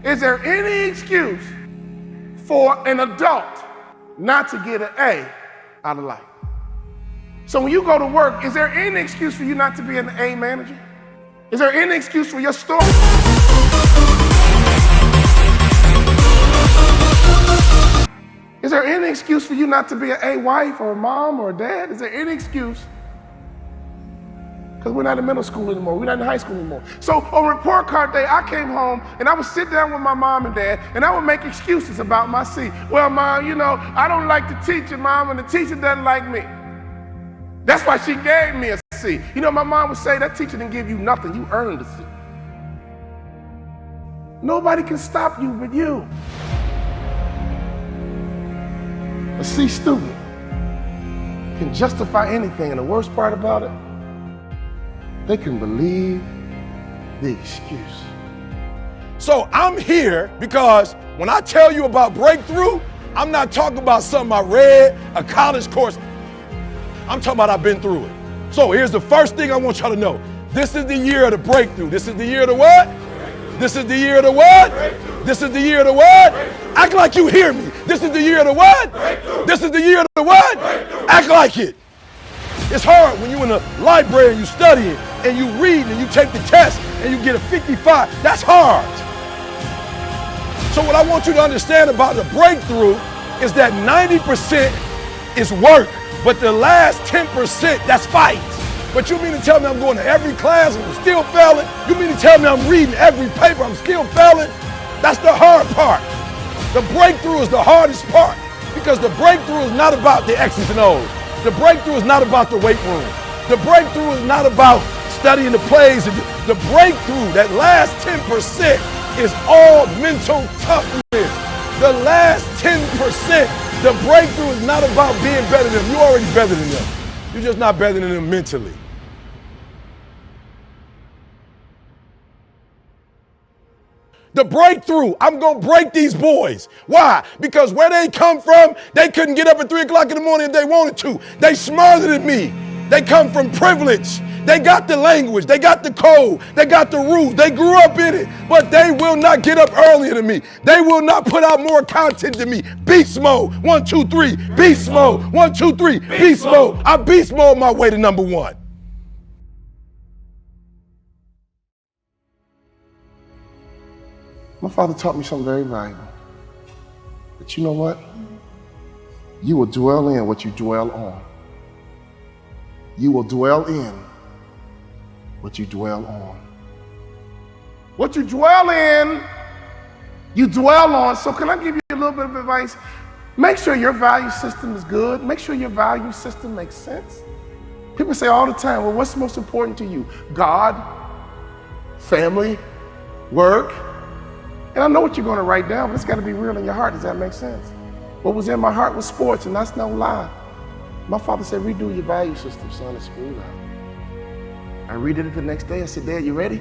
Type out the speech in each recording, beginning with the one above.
Is there any excuse for an adult not to get an A out of life? So when you go to work, is there any excuse for you not to be an A manager? Is there any excuse for your story? Is there any excuse for you not to be an A wife or a mom or a dad? Is there any excuse? Because we're not in middle school anymore. We're not in high school anymore. So on report card day, I came home and I would sit down with my mom and dad and I would make excuses about my C. Well, Mom, you know, I don't like the teacher, Mom, and the teacher doesn't like me. That's why she gave me a C. You know, my mom would say, that teacher didn't give you nothing. You earned a C. Nobody can stop you but you. A C student can justify anything, and the worst part about it, they can believe the excuse. So I'm here because when I tell you about breakthrough, I'm not talking about something I read, a college course. I'm talking about I've been through it. So here's the first thing I want y'all to know. This is the year of the breakthrough. This is the year of the what? Breakthrough. This is the year of the what? Breakthrough. This is the year of the what? Breakthrough. Act like you hear me. This is the year of the what? Breakthrough. This is the year of the what? Breakthrough. Act like it. It's hard when you're in the library and you studying and you read and you take the test and you get a 55. That's hard. So what I want you to understand about the breakthrough is that 90% is work, but the last 10%, that's fight. But you mean to tell me I'm going to every class and I'm still failing? You mean to tell me I'm reading every paper, I'm still failing? That's the hard part. The breakthrough is the hardest part because the breakthrough is not about the X's and O's. The breakthrough is not about the weight room. The breakthrough is not about studying the plays. The breakthrough, that last 10%, is all mental toughness. The last 10%, the breakthrough is not about being better than them. You're already better than them. You're just not better than them mentally. The breakthrough, I'm gonna break these boys. Why? Because where they come from, they couldn't get up at 3 o'clock in the morning if they wanted to. They smarter than me. They come from privilege. They got the language, they got the code, they got the rules, they grew up in it, but they will not get up earlier than me. They will not put out more content than me. Beast mode, 1, 2, 3, beast mode, 1, 2, 3, beast mode. I beast mode my way to number one. My father taught me something very valuable. But you know what? You will dwell in what you dwell on. You will dwell in what you dwell on. What you dwell in, you dwell on. So can I give you a little bit of advice? Make sure your value system is good. Make sure your value system makes sense. People say all the time, well, what's most important to you? God, family, work. And I know what you're going to write down, but it's got to be real in your heart. Does that make sense? What was in my heart was sports, and that's no lie. My father said, redo your value system, son, and screw it up. I redid it the next day. I said, Dad, you ready?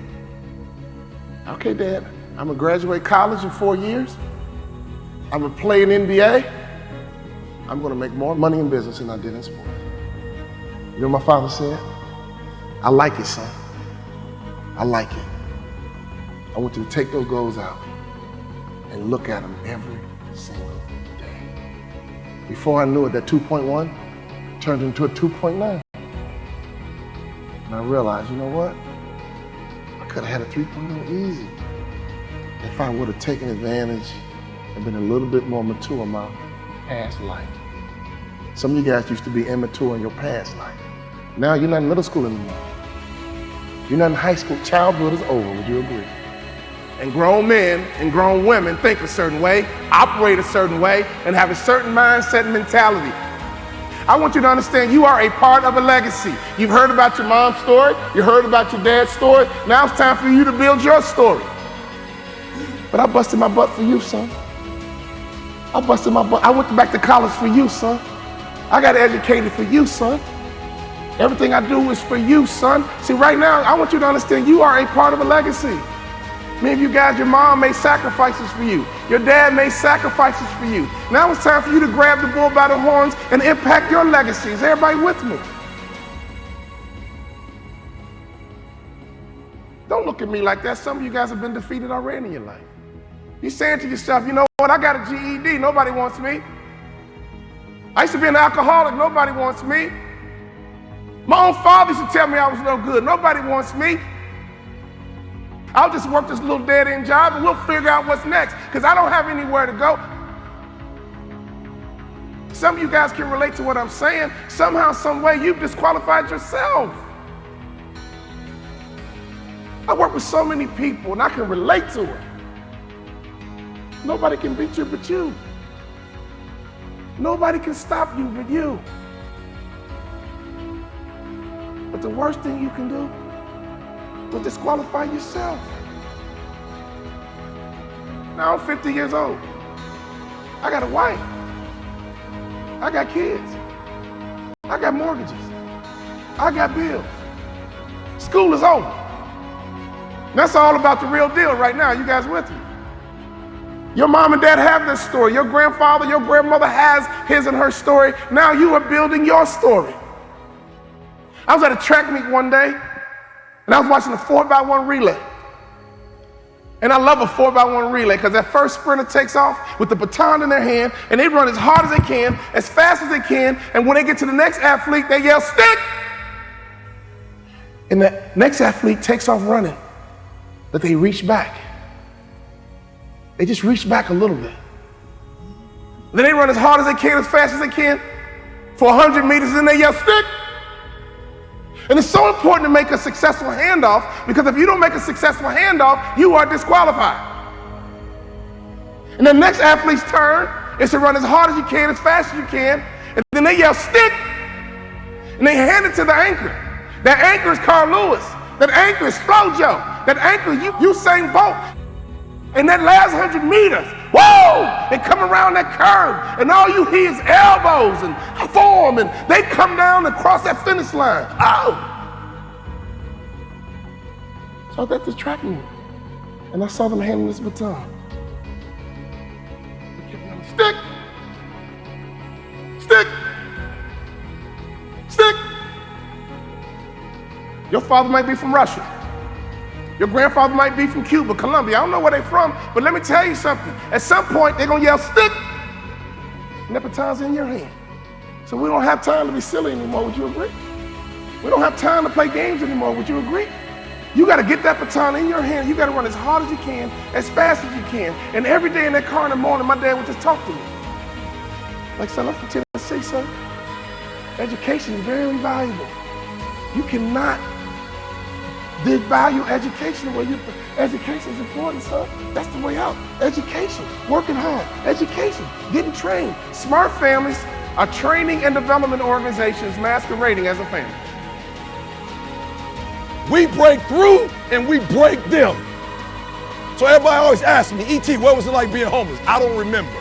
Okay, Dad. I'm going to graduate college in 4 years. I'm going to play in NBA. I'm going to make more money in business than I did in sports. You know what my father said? I like it, son. I like it. I want you to take those goals out and look at them every single day. Before I knew it, that 2.1 turned into a 2.9. And I realized, you know what? I could have had a 3.0 easy if I would have taken advantage and been a little bit more mature in my past life. Some of you guys used to be immature in your past life. Now you're not in middle school anymore. You're not in high school. Childhood is over, would you agree? And grown men and grown women think a certain way, operate a certain way, and have a certain mindset and mentality. I want you to understand you are a part of a legacy. You've heard about your mom's story, you heard about your dad's story. Now it's time for you to build your story. But I busted my butt for you, son. I busted my butt. I went back to college for you, son. I got educated for you, son. Everything I do is for you, son. See, right now, I want you to understand you are a part of a legacy. Many of you guys, your mom made sacrifices for you. Your dad made sacrifices for you. Now it's time for you to grab the bull by the horns and impact your legacy. Is everybody with me? Don't look at me like that. Some of you guys have been defeated already in your life. You're saying to yourself, you know what, I got a GED, nobody wants me. I used to be an alcoholic, nobody wants me. My own father used to tell me I was no good, nobody wants me. I'll just work this little dead-end job and we'll figure out what's next, because I don't have anywhere to go. Some of you guys can relate to what I'm saying. Somehow, some way, you've disqualified yourself. I work with so many people and I can relate to it. Nobody can beat you but you. Nobody can stop you but you. But the worst thing you can do is disqualify yourself. Now I'm 50 years old. I got a wife. I got kids. I got mortgages. I got bills. School is over. That's all about the real deal right now. You guys with me? Your mom and dad have this story. Your grandfather, your grandmother has his and her story. Now you are building your story. I was at a track meet one day, and I was watching a 4x1 relay. And I love a 4x1 relay because that first sprinter takes off with the baton in their hand, and they run as hard as they can, as fast as they can, and when they get to the next athlete, they yell, "Stick!" And the next athlete takes off running, but they reach back. They just reach back a little bit. Then they run as hard as they can, as fast as they can, for 100 meters, and then they yell, "Stick!" And it's so important to make a successful handoff, because if you don't make a successful handoff, you are disqualified. And the next athlete's turn is to run as hard as you can, as fast as you can, and then they yell, "Stick!" And they hand it to the anchor. That anchor is Carl Lewis. That anchor is Flojo. That anchor is Usain Bolt. And that last 100 meters, whoa, they come around that curve, and all you hear is elbows and form, and they come down and cross that finish line. Oh! So I was at this track meet, and I saw them handing this baton. They kept yelling, "Stick! Stick! Stick!" Your father might be from Russia. Your grandfather might be from Cuba, Colombia. I don't know where they're from, but let me tell you something. At some point, they're gonna yell, "Stick!" And that baton's in your hand. So we don't have time to be silly anymore, would you agree? We don't have time to play games anymore, would you agree? You gotta get that baton in your hand. You gotta run as hard as you can, as fast as you can. And every day in that car in the morning, my dad would just talk to me. Like, "Son, I'm from Tennessee, son. Education is very valuable. You cannot devalue education the way you think. Education is important, son. That's the way out. Education, working hard, education, getting trained." Smart families are training and development organizations masquerading as a family. We break through and we break them. So everybody always asks me, "E.T., what was it like being homeless?" I don't remember.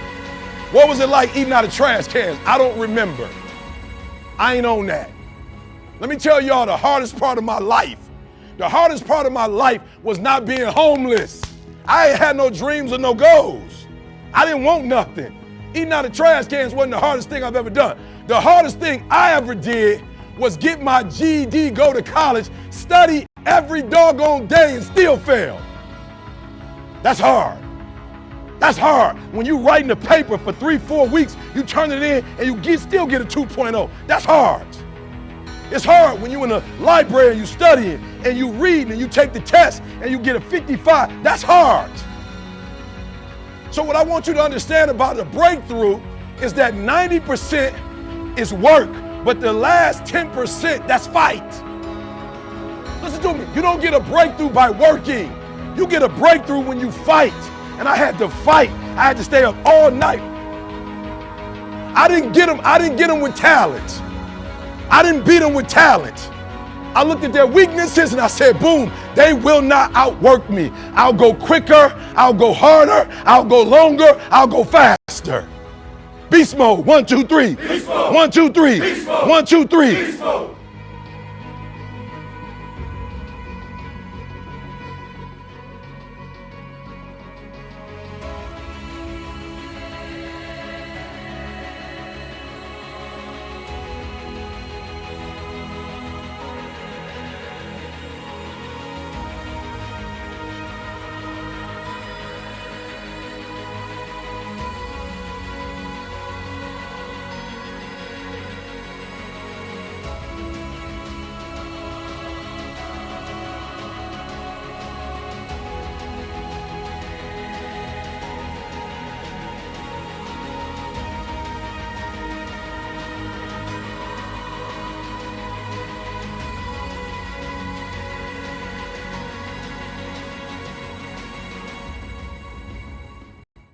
What was it like eating out of trash cans? I don't remember. I ain't on that. Let me tell y'all the hardest part of my life. The hardest part of my life was not being homeless. I ain't had no dreams or no goals. I didn't want nothing. Eating out of trash cans wasn't the hardest thing I've ever done. The hardest thing I ever did was get my GED, go to college, study every doggone day and still fail. That's hard. That's hard. When you writing a paper for 3-4 weeks, you turn it in and you still get a 2.0. That's hard. It's hard when you're in the library and you studying and you reading and you take the test and you get a 55. That's hard. So what I want you to understand about the breakthrough is that 90% is work, but the last 10%, that's fight. Listen to me. You don't get a breakthrough by working. You get a breakthrough when you fight. And I had to fight. I had to stay up all night. I didn't get them with talent. I didn't beat them with talent. I looked at their weaknesses and I said, boom, they will not outwork me. I'll go quicker, I'll go harder, I'll go longer, I'll go faster. Beast mode, 1, 2, 3. Beast mode. 1, 2, 3. Beast mode. 1, 2, 3. Beast mode.